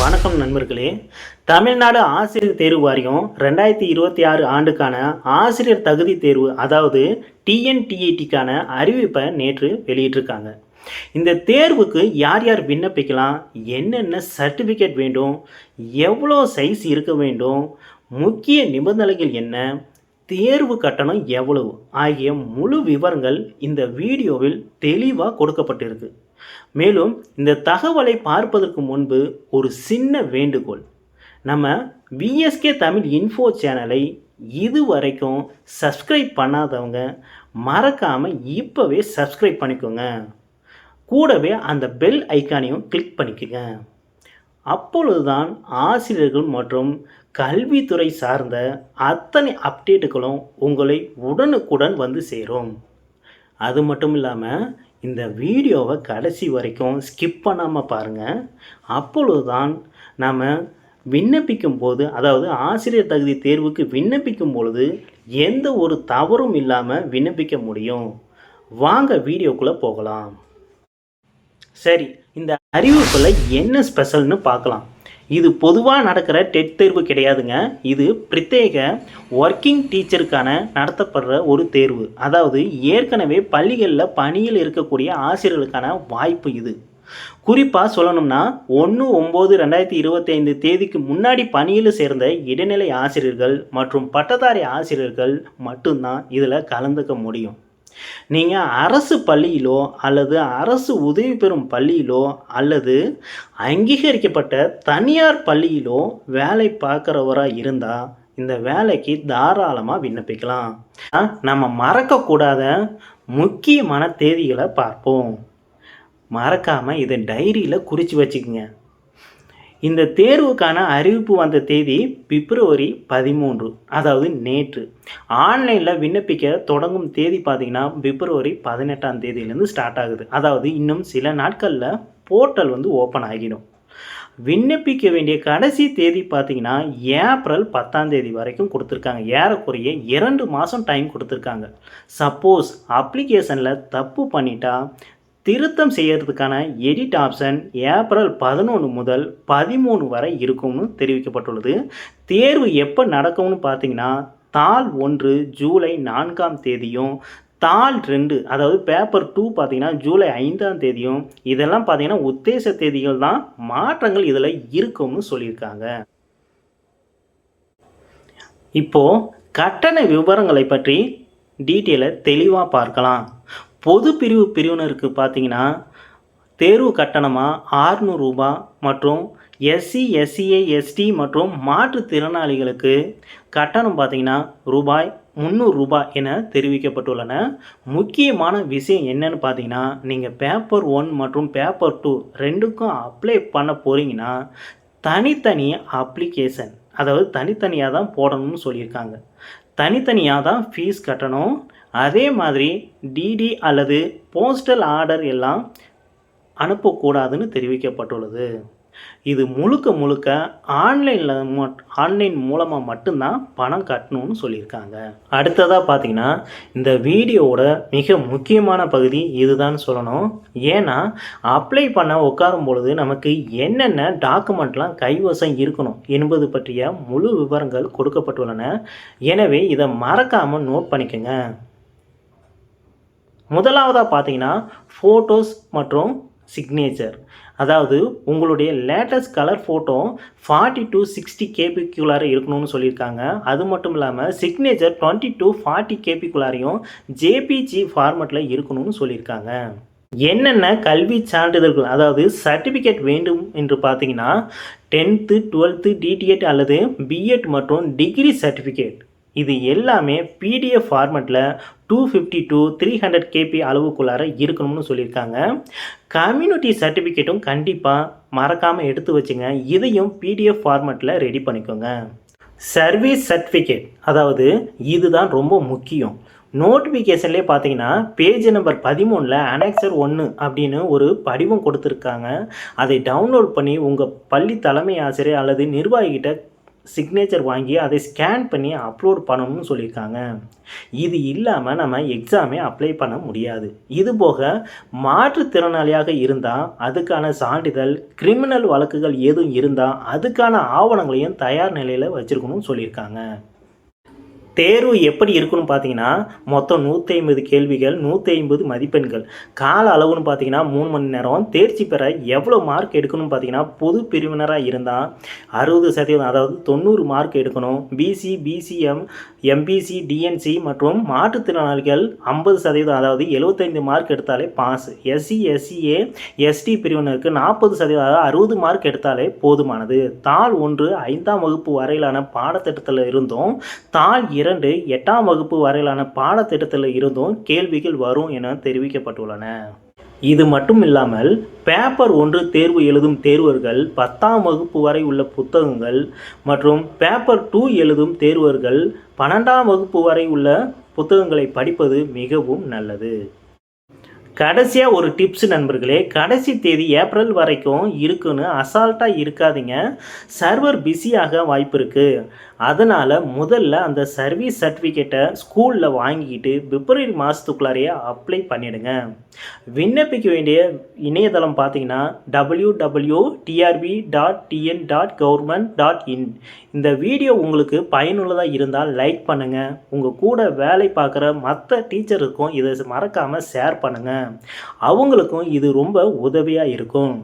வணக்கம் நண்பர்களே. தமிழ்நாடு ஆசிரியர் தேர்வு வாரியம் 2026 ஆண்டுக்கான ஆசிரியர் தகுதி தேர்வு அதாவது டிஎன்டிஏடிக்கான அறிவிப்பை நேற்று வெளியிட்டிருக்காங்க. இந்த தேர்வுக்கு யார் யார் விண்ணப்பிக்கலாம், என்னென்ன சர்டிஃபிகேட் வேண்டும், எவ்வளோ சைஸ் இருக்க வேண்டும், முக்கிய நிபந்தனைகள் என்ன, தேர்வு கட்டணம் எவ்வளவு ஆகிய முழு விவரங்கள் இந்த வீடியோவில் தெளிவாக கொடுக்கப்பட்டிருக்கு. மேலும் இந்த தகவலை பார்ப்பதற்கு முன்பு ஒரு சின்ன வேண்டுகோள். நம்ம விஎஸ்கே தமிழ் இன்ஃபோ சேனலை இதுவரைக்கும் சப்ஸ்கிரைப் பண்ணாதவங்க மறக்காமல் இப்போவே சப்ஸ்கிரைப் பண்ணிக்கோங்க. கூடவே அந்த பெல் ஐக்கானையும் கிளிக் பண்ணிக்கோங்க. அப்பொழுதுதான் ஆசிரியர்கள் மற்றும் கல்வித்துறை சார்ந்த அத்தனை அப்டேட்டுகளும் உங்களை உடனுக்குடன் வந்து சேரும். அது மட்டும் இல்லாமல் இந்த வீடியோவை கடைசி வரைக்கும் ஸ்கிப் பண்ணாமல் பாருங்கள். அப்பொழுதுதான் நம்ம விண்ணப்பிக்கும் போது, அதாவது ஆசிரியர் தகுதி தேர்வுக்கு விண்ணப்பிக்கும் பொழுது எந்த ஒரு தவறும் இல்லாமல் விண்ணப்பிக்க முடியும். வாங்க வீடியோக்குள்ளே போகலாம். சரி, இந்த அறிவிப்பில் என்ன ஸ்பெஷல்னு பார்க்கலாம். இது பொதுவாக நடக்கிற டெட் தேர்வு கிடையாதுங்க. இது பிரத்யேக ஒர்க்கிங் டீச்சருக்கான நடத்தப்படுற ஒரு தேர்வு. அதாவது ஏற்கனவே பள்ளிகளில் பணியில் இருக்கக்கூடிய ஆசிரியர்களுக்கான வாய்ப்பு இது. குறிப்பாக சொல்லணும்னா 1/9/2025 தேதிக்கு முன்னாடி பணியில் சேர்ந்த இடைநிலை ஆசிரியர்கள் மற்றும் பட்டதாரி ஆசிரியர்கள் மட்டும்தான் இதில் கலந்துக்க முடியும். நீங்கள் அரசு பள்ளியிலோ அல்லது அரசு உதவி பெறும் பள்ளியிலோ அல்லது அங்கீகரிக்கப்பட்ட தனியார் பள்ளியிலோ வேலை பார்க்குறவராக இருந்தால் இந்த வேலைக்கு தாராளமாக விண்ணப்பிக்கலாம். நம்ம மறக்கக்கூடாத முக்கியமான தேதிகளை பார்ப்போம். மறக்காமல் இதை டைரியில் குறித்து வச்சுக்கோங்க. இந்த தேர்வுக்கான அறிவிப்பு வந்த தேதி பிப்ரவரி 13, அதாவது நேற்று. ஆன்லைனில் விண்ணப்பிக்க தொடங்கும் தேதி பார்த்திங்கன்னா பிப்ரவரி 18ஆம் தேதியிலேருந்து ஸ்டார்ட் ஆகுது. அதாவது இன்னும் சில நாட்களில் போர்ட்டல் ஓப்பன் ஆகிடும். விண்ணப்பிக்க வேண்டிய கடைசி தேதி பார்த்திங்கன்னா ஏப்ரல் 10ஆம் தேதி வரைக்கும் கொடுத்துருக்காங்க. ஏறக்குறைய 2 மாதம் டைம் கொடுத்துருக்காங்க. சப்போஸ் அப்ளிகேஷனில் தப்பு பண்ணிட்டா திருத்தம் செய்யறதுக்கான எடிட் ஆப்ஷன் ஏப்ரல் 11 முதல் 13 வரை இருக்கும்னு தெரிவிக்கப்பட்டுள்ளது. தேர்வு எப்போ நடக்கும்னு பார்த்தீங்கன்னா தாள் 1 ஜூலை 4ஆம் தேதியும், தாள் 2 அதாவது பேப்பர் 2 பார்த்தீங்கன்னா ஜூலை 5ஆம் தேதியும். இதெல்லாம் பார்த்தீங்கன்னா உத்தேச தேதிகள் தான், மாற்றங்கள் இதில் இருக்கும்னு சொல்லியிருக்காங்க. இப்போது கட்டண விவரங்களை பற்றி டீட்டெயிலை தெளிவாக பார்க்கலாம். பொது பிரிவினருக்கு பார்த்தீங்கன்னா தேர்வு கட்டணமாக 600 ரூபாய் மற்றும் எஸ்சி எஸ்சிஏ எஸ்டி மற்றும் மாற்றுத்திறனாளிகளுக்கு கட்டணம் பார்த்தீங்கன்னா ரூபாய் 300 ரூபாய் என தெரிவிக்கப்பட்டுள்ளன. முக்கியமான விஷயம் என்னன்னு பார்த்தீங்கன்னா நீங்கள் பேப்பர் 1 மற்றும் பேப்பர் 2 ரெண்டுக்கும் அப்ளை பண்ண போகிறீங்கன்னா தனித்தனி அப்ளிகேஷன், அதாவது தனித்தனியாக தான் போடணும்னு சொல்லியிருக்காங்க. தனித்தனியாக தான் ஃபீஸ் கட்டணும். அதே மாதிரி டிடி அல்லது போஸ்டல் ஆர்டர் எல்லாம் அனுப்பக்கூடாதுன்னு தெரிவிக்கப்பட்டுள்ளது. இது முழுக்க ஆன்லைன் மூலமாக மட்டும்தான் பணம் கட்டணும்னு சொல்லியிருக்காங்க. அடுத்ததாக பார்த்தீங்கன்னா இந்த வீடியோவோட மிக முக்கியமான பகுதி இதுதான் சொல்லணும். ஏன்னா அப்ளை பண்ண உட்காரும் பொழுது நமக்கு என்னென்ன டாக்குமெண்ட்லாம் கைவசம் இருக்கணும் என்பது பற்றிய முழு விவரங்கள் கொடுக்கப்பட்டுள்ளன. எனவே இதை மறக்காமல் நோட் பண்ணிக்கோங்க. முதலாவதாக பார்த்தீங்கன்னா ஃபோட்டோஸ் மற்றும் சிக்னேச்சர். அதாவது உங்களுடைய லேட்டஸ்ட் கலர் ஃபோட்டோ 40 to 60 கேபிக்குள்ளார இருக்கணும்னு சொல்லியிருக்காங்க. அது மட்டும் இல்லாமல் சிக்னேச்சர் 20 to 40 கேபிக்குள்ளாரையும் ஜேபிஜி ஃபார்மெட்டில் இருக்கணும்னு சொல்லியிருக்காங்க. என்னென்ன கல்வி சான்றிதழ்கள் அதாவது சர்டிஃபிகேட் வேண்டும் என்று பார்த்தீங்கன்னா 10th 12th டிடிஎட் அல்லது பிஎட் மற்றும் டிகிரி சர்டிஃபிகேட் இது எல்லாமே பிடிஎஃப் ஃபார்மெட்டில் 250 to 300 கேபி அளவுக்குள்ளார இருக்கணும்னு சொல்லியிருக்காங்க. கம்யூனிட்டி சர்டிஃபிகேட்டும் கண்டிப்பாக மறக்காமல் எடுத்து வச்சுங்க. இதையும் பிடிஎஃப் ஃபார்மெட்டில் ரெடி பண்ணிக்கோங்க. சர்வீஸ் சர்டிஃபிகேட், அதாவது இதுதான் ரொம்ப முக்கியம். நோட்டிஃபிகேஷன்லேயே பார்த்தீங்கன்னா பேஜ் நம்பர் 13 அனெக்சர் 1 அப்படின்னு ஒரு படிவம் கொடுத்துருக்காங்க. அதை டவுன்லோட் பண்ணி உங்கள் பள்ளி தலைமை ஆசிரியர் அல்லது நிர்வாகிகிட்ட சிக்னேச்சர் வாங்கி அதை ஸ்கேன் பண்ணி அப்லோட் பண்ணணும்னு சொல்லியிருக்காங்க. இது இல்லாமல் நம்ம எக்ஸாமே அப்ளை பண்ண முடியாது. இதுபோக மாற்றுத்திறனாளியாக இருந்தால் அதுக்கான சான்றிதழ், கிரிமினல் வழக்குகள் எதுவும் இருந்தால் அதுக்கான ஆவணங்களையும் தயார் நிலையில் வச்சுருக்கணும்னு சொல்லியிருக்காங்க. தேர்வு எப்படி இருக்குன்னு பார்த்தீங்கன்னா, மொத்தம் 150 கேள்விகள், 150 மதிப்பெண்கள். கால அளவுன்னு பார்த்தீங்கன்னா 3 மணி நேரம். தேர்ச்சி பெற எவ்வளோ மார்க் எடுக்கணும்னு பார்த்தீங்கன்னா, பொது பிரிவினராக இருந்தால் 60% அதாவது 90 மார்க் எடுக்கணும். பிசி, பிசிஎம், எம்பிசி, டிஎன்சி மற்றும் மாற்றுத்திறனாளிகள் 50% அதாவது 75 மார்க் எடுத்தாலே பாஸ். எஸ்சி, எஸ்சிஏ, எஸ்டி பிரிவினருக்கு 40% அதாவது 60 மார்க் எடுத்தாலே போதுமானது. தாள் 1 5ஆம் வகுப்பு வரையிலான பாடத்திட்டத்தில் இருந்தும், தாள் 2 8ஆம் வகுப்பு வரையிலான பாடத்திட்டத்தில் இருந்தும் கேள்விகள் வரும் என தெரிவிக்கப்பட்டுள்ளன. இது மட்டும் இல்லாமல் பேப்பர் 1 தேர்வு எழுதும் தேர்வர்கள் 10ஆம் வகுப்பு வரை உள்ள புத்தகங்கள் மற்றும் பேப்பர் 2 எழுதும் தேர்வர்கள் 12ஆம் வகுப்பு வரை உள்ள புத்தகங்களை படிப்பது மிகவும் நல்லது. கடைசியாக ஒரு டிப்ஸ் நண்பர்களே, கடைசி தேதி ஏப்ரல் வரைக்கும் இருக்குன்னு அசால்ட்டாக இருக்காதீங்க. சர்வர் பிஸியாக வாய்ப்பு இருக்குது. அதனால் முதல்ல அந்த சர்வீஸ் சர்டிஃபிகேட்டை ஸ்கூலில் வாங்கிக்கிட்டு பிப்ரவரி மாதத்துக்குள்ளாரையே அப்ளை பண்ணிவிடுங்க. விண்ணப்பிக்க வேண்டிய இணையதளம் பார்த்தீங்கன்னா www.trb.tn.government.in. இந்த வீடியோ உங்களுக்கு பயனுள்ளதாக இருந்தால் லைக் பண்ணுங்கள். உங்கள் கூட வேலை பார்க்குற மற்ற டீச்சருக்கும் இதை மறக்காமல் ஷேர் பண்ணுங்கள். அவங்களுக்கும் இது ரொம்ப உதவியாக இருக்கும்.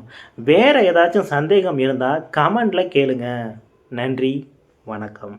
வேறு ஏதாச்சும் சந்தேகம் இருந்தால் கமெண்டில் கேளுங்க. நன்றி, வணக்கம்.